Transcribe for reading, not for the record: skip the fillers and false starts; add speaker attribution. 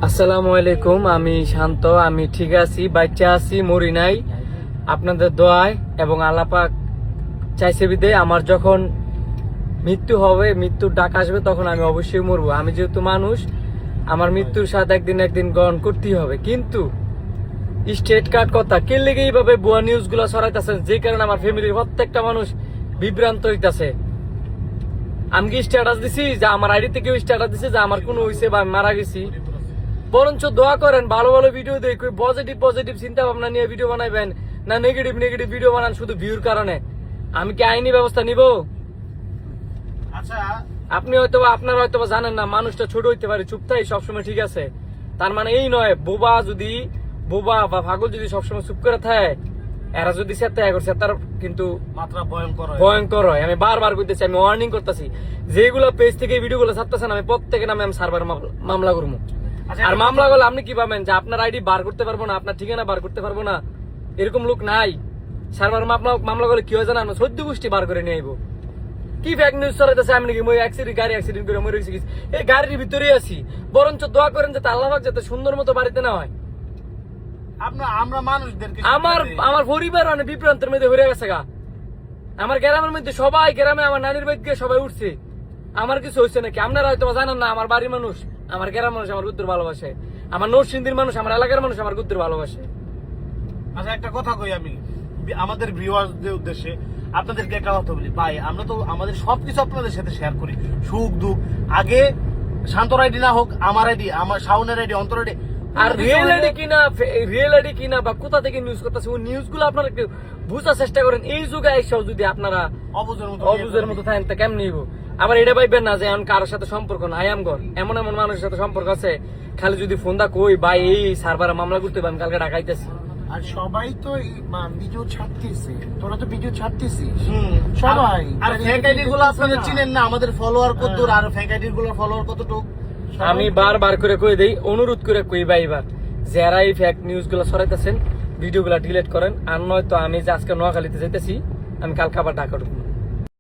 Speaker 1: আসসালামু আলাইকুম। আমি শান্ত, আমি ঠিক আছি, বাচ্চা আছি, মরি নাই। আপনাদের দোয়ায় এবং আল্লাহ পাক চাইছে বিদে আমার যখন মৃত্যু হবে, মৃত্যুর ডাক আসবে, তখন আমি অবশ্যই মরবো। আমি যেহেতু মানুষ, আমার মৃত্যুর সাথে একদিন গ্রহণ করতেই হবে। কিন্তু স্টেট কার্ড কথা কে লেগে এইভাবে ভুয়া নিউজ গুলা ছড়াইতেছেন, যে কারণে আমার ফ্যামিলির প্রত্যেকটা মানুষ বিভ্রান্ত হইতাছে। আমি কি স্ট্যাটাস দিছি যে আমার আইডিতে কেউ স্ট্যাটাস দিছে যে আমার কোনো হইছে বা আমি মারা গেছি? বরঞ্চ দোয়া করেন, ভালো ভালো ভিডিও দেখে পজিটিভ চিন্তা ভাবনা নিয়ে ভিডিও বানাইবেন, না নেগেটিভ ভিডিও বানান শুধু ভিউর কারণে। আমি কি আইনি ব্যবস্থা নিব?
Speaker 2: আচ্ছা,
Speaker 1: আপনি আপনারা হয়তো জানেন না, মানুষটা ছোট হইতে পারে, চুপ থাই সবসময় ঠিক আছে, তার মানে এই নয় বোবা বা পাগল যদি সবসময় চুপ করে থাকে, এরা যদি করছে তার কিন্তু
Speaker 2: মাত্রা
Speaker 1: ভয়ঙ্কর হয়। আমি বারবার কইতেছি, আমি ওয়ার্নিং করতেছি, যেগুলো পেজ থেকে ভিডিওগুলো ছাড়তেছেন, আমি প্রত্যেকের নামে আমি সার্ভার মামলা করবো। আর মামলা করলে আপনি কি পাবেন? যে আপনার আইডি বার করতে পারবো না, আপনার ঠিকানা বার করতে পারবো না, এরকম লোক নাই। সার্ভার মামলা করলে কি হয় জানেন? 14 গোষ্ঠী বার করে নিয়ে আইবো। কি ফেক নিউজ ছড়াইতেছে আমি নাকি গাড়ি অ্যাক্সিডেন্ট করে মরে গেছি, এই গাড়ির ভিতরে আছি। বরঞ্চ দোয়া করেন যাতে আল্লাহ পাক যাতে সুন্দর মতো বাড়িতে না হয়।
Speaker 2: আমরা মানুষদেরকে
Speaker 1: আমার পরিবার মানে বিভ্রান্তের মধ্যে হয়ে গেছে গা। আমার গ্রামের মধ্যে সবাই, গ্রামে আমার নানির বাড়িতে সবাই উঠছে, আমার কিছু হয়েছে নাকি? আপনারা হয়তো জানেন না, আমার বাড়ির মানুষ, আমার গ্রামের মানুষ আমার গুদ্দুর ভালোবাসে, আমার নরসিংদীর মানুষ, আমার এলাকার মানুষ আমার গুদ্দুর ভালোবাসে।
Speaker 2: আচ্ছা, একটা কথা কই আমি আমাদের ভিউয়ারদের উদ্দেশ্যে, আপনাদেরকে একটা কথা বলি ভাই, আমরা তো আমাদের সবকিছু আপনাদের সাথে শেয়ার করি, সুখ দুঃখ। আগে শান্তর আইডি না হোক, আমার আইডি, আমার শাওনের আইডি, অন্তর আইডি,
Speaker 1: আর রিয়েল আইডি কিনা বা কোথা থেকে নিউজ করতেছে, ওই নিউজ গুলো আপনারা একটু বুঝার চেষ্টা করেন। এই যুগে এসেও যদি আপনারা অবুঝের মতো থাকেন তা কেমন নিব? আবার এটা ভাববেন না যে এখন কারোর সাথে সম্পর্ক না, এমন মানুষের সাথে সম্পর্ক আছে, খালি যদি ফোন দা কই ভাই এই সার্ভারে মামলা করতে পারেন, কালকে ঢাকাইতেছি।
Speaker 3: আর সবাই তো ভিডিও ছাড়তেছে, তোরা তো ভিডিও ছাড়তেছিস সবাই।
Speaker 2: আর ফেক আইডি গুলো আপনারা চিনেন না, আমাদের ফলোয়ার কতদূর, আর ফেক আইডি গুলো ফলোয়ার কতটুকু।
Speaker 1: আমি বারবার করে কই দেই, অনুরোধ করে কই ভাই, এবার যারা এই ফেক নিউজ গুলো ছড়াইতেছেন ভিডিও গুলা ডিলিট করেন। আর নয়তো আমি যে আজকে নোয়াখালীতে যাইতেছি, আমি কালকে আবার ঢাকা ঢুকবো।